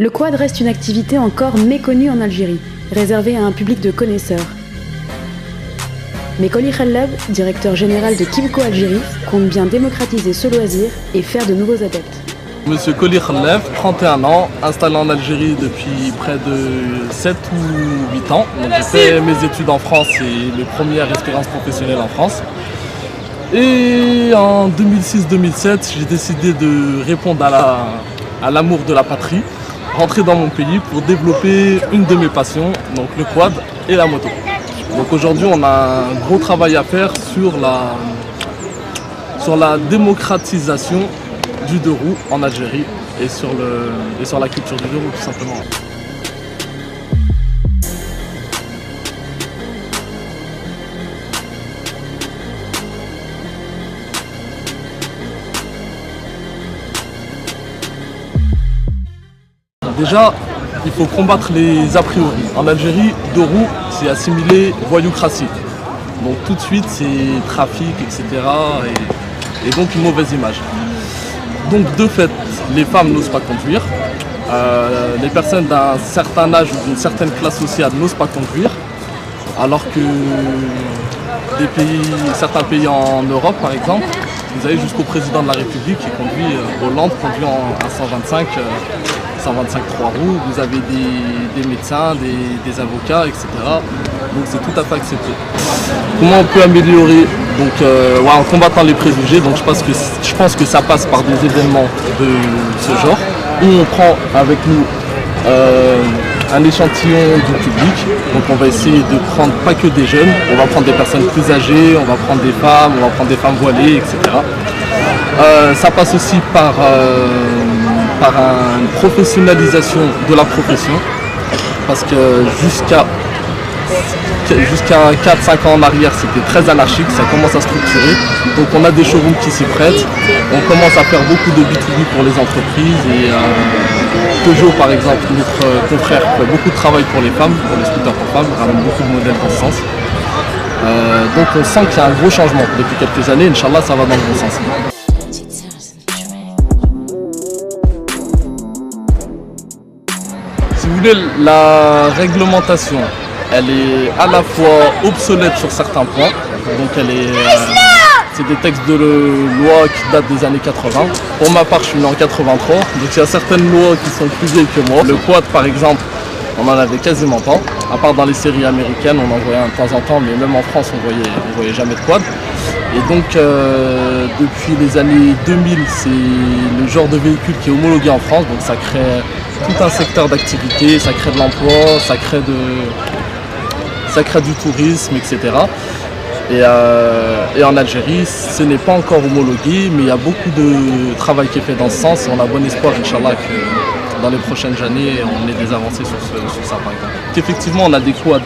Le quad reste une activité encore méconnue en Algérie, réservée à un public de connaisseurs. Mais Koli Khallab, directeur général de Kymco Algérie, compte bien démocratiser ce loisir et faire de nouveaux adeptes. Monsieur Koli Khallab, 31 ans, installé en Algérie depuis près de 7 ou 8 ans. J'ai fait mes études en France et mes premières expériences professionnelles en France. Et en 2006-2007, j'ai décidé de répondre à l'amour de la patrie, rentrer dans mon pays pour développer une de mes passions, donc le quad et la moto. Donc aujourd'hui, on a un gros travail à faire sur la démocratisation du deux roues en Algérie et sur la culture du deux roues tout simplement. Déjà, il faut combattre les a priori. En Algérie, deux roues, c'est assimilé voyoucratie. Donc tout de suite, c'est trafic, etc. Et donc une mauvaise image. Donc de fait, les femmes n'osent pas conduire. Les personnes d'un certain âge ou d'une certaine classe sociale n'osent pas conduire. Alors que certains pays en Europe, par exemple, vous avez jusqu'au président de la République qui conduit, Hollande conduit à 125 3 roues, vous avez des médecins, des avocats, etc. Donc c'est tout à fait accepté. Comment on peut améliorer? Donc en combattant les préjugés, donc je pense que ça passe par des événements de ce genre, où on prend avec nous un échantillon du public. Donc on va essayer de prendre pas que des jeunes, on va prendre des personnes plus âgées, on va prendre des femmes, on va prendre des femmes voilées, etc. Ça passe aussi par une professionnalisation de la profession, parce que jusqu'à 4-5 ans en arrière c'était très anarchique, ça commence à structurer, donc on a des showrooms qui s'y prêtent, on commence à faire beaucoup de B2B pour les entreprises et Peugeot par exemple, notre confrère fait beaucoup de travail pour les femmes, pour les scooters pour femmes, ramène beaucoup de modèles dans ce sens. Donc on sent qu'il y a un gros changement depuis quelques années, Inch'Allah ça va dans le bon sens. Si vous voulez, la réglementation, elle est à la fois obsolète sur certains points, donc c'est des textes de loi qui datent des années 80. Pour ma part, je suis né en 83, donc il y a certaines lois qui sont plus vieilles que moi. Le quad, par exemple, on en avait quasiment pas, à part dans les séries américaines, on en voyait un de temps en temps, mais même en France, on voyait jamais de quad. Et donc, depuis les années 2000, c'est le genre de véhicule qui est homologué en France, donc ça crée tout un secteur d'activité, ça crée de l'emploi, ça crée du tourisme, etc. Et en Algérie, ce n'est pas encore homologué, mais il y a beaucoup de travail qui est fait dans ce sens et on a bon espoir, Inch'Allah, que dans les prochaines années, on ait des avancées sur ça, par exemple. Effectivement, on a des quads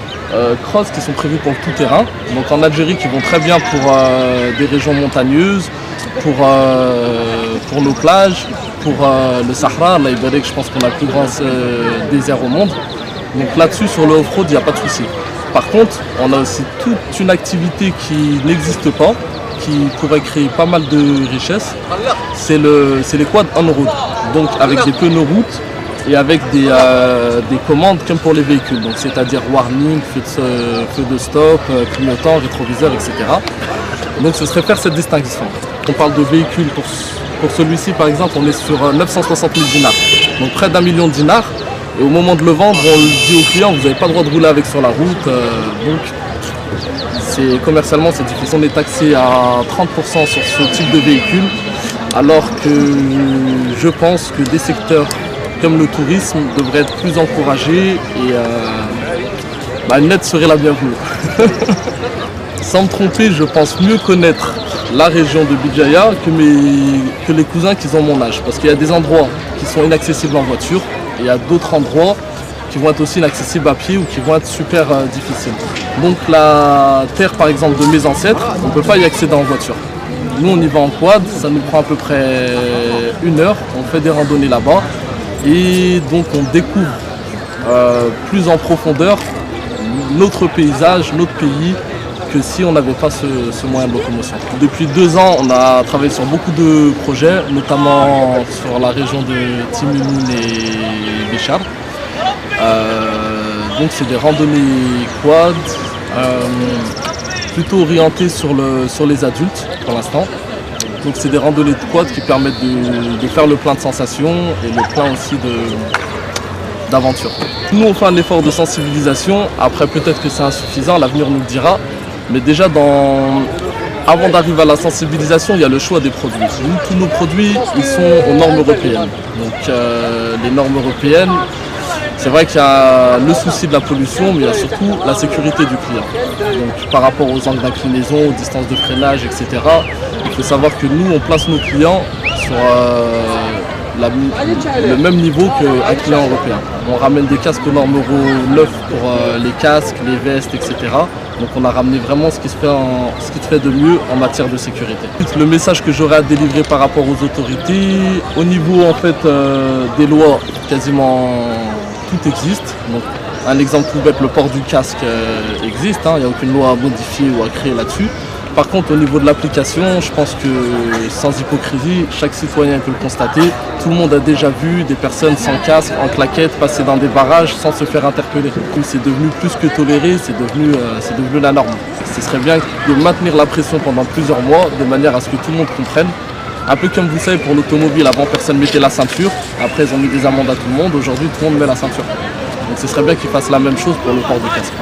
cross qui sont prévus pour le tout-terrain, donc en Algérie qui vont très bien pour des régions montagneuses, pour nos plages, pour le Sahara, là, je pense qu'on a le plus grand désert au monde. Donc là-dessus, sur le off-road, il n'y a pas de souci. Par contre, on a aussi toute une activité qui n'existe pas, qui pourrait créer pas mal de richesses. C'est les quads on-road, donc avec des pneus route et avec des commandes comme pour les véhicules, donc c'est-à-dire warning, feu de stop, clignotant, rétroviseur, etc. Donc ce serait faire cette distinction. On parle de véhicules, pour celui-ci par exemple, on est sur 960 000 dinars, donc près d'1 million de dinars. Et au moment de le vendre, on le dit au client, vous n'avez pas le droit de rouler avec sur la route. Donc commercialement c'est difficile. On est taxé à 30% sur ce type de véhicule, alors que je pense que des secteurs comme le tourisme devraient être plus encouragés et une aide serait la bienvenue. Sans me tromper, je pense mieux connaître la région de Béjaïa que les cousins qui ont mon âge. Parce qu'il y a des endroits qui sont inaccessibles en voiture. Et il y a d'autres endroits qui vont être aussi inaccessibles à pied ou qui vont être super difficiles. Donc la terre par exemple de mes ancêtres, on ne peut pas y accéder en voiture. Nous on y va en quad, ça nous prend à peu près 1 heure, on fait des randonnées là-bas et donc on découvre plus en profondeur notre paysage, notre pays que si on n'avait pas ce moyen de locomotion. Depuis 2 ans, on a travaillé sur beaucoup de projets, notamment sur la région de Timimoun et Béchar. Donc c'est des randonnées quad, plutôt orientées sur les adultes pour l'instant. Donc c'est des randonnées de quad qui permettent de faire le plein de sensations et le plein aussi d'aventure. Nous on fait un effort de sensibilisation, après peut-être que c'est insuffisant, l'avenir nous le dira, mais déjà avant d'arriver à la sensibilisation, il y a le choix des produits. Nous, tous nos produits, ils sont aux normes européennes. Donc les normes européennes, c'est vrai qu'il y a le souci de la pollution, mais il y a surtout la sécurité du client. Donc par rapport aux angles d'inclinaison, aux distances de freinage, etc., il faut savoir que nous, on place nos clients sur le même niveau qu'un client européen. On ramène des casques aux normes Euro 9 pour les casques, les vestes, etc. Donc on a ramené vraiment ce qui se fait de mieux en matière de sécurité. Le message que j'aurais à délivrer par rapport aux autorités, au niveau en fait des lois, quasiment tout existe. Donc, un exemple tout bête, le port du casque existe, il n'y a aucune loi à modifier ou à créer là-dessus. Par contre, au niveau de l'application, je pense que sans hypocrisie, chaque citoyen peut le constater. Tout le monde a déjà vu des personnes sans casque, en claquette, passer dans des barrages sans se faire interpeller. C'est devenu plus que toléré, c'est devenu la norme. Ce serait bien de maintenir la pression pendant plusieurs mois, de manière à ce que tout le monde comprenne. Un peu comme vous savez pour l'automobile, avant personne mettait la ceinture, après ils ont mis des amendes à tout le monde, aujourd'hui tout le monde met la ceinture. Donc ce serait bien qu'ils fassent la même chose pour le port du casque.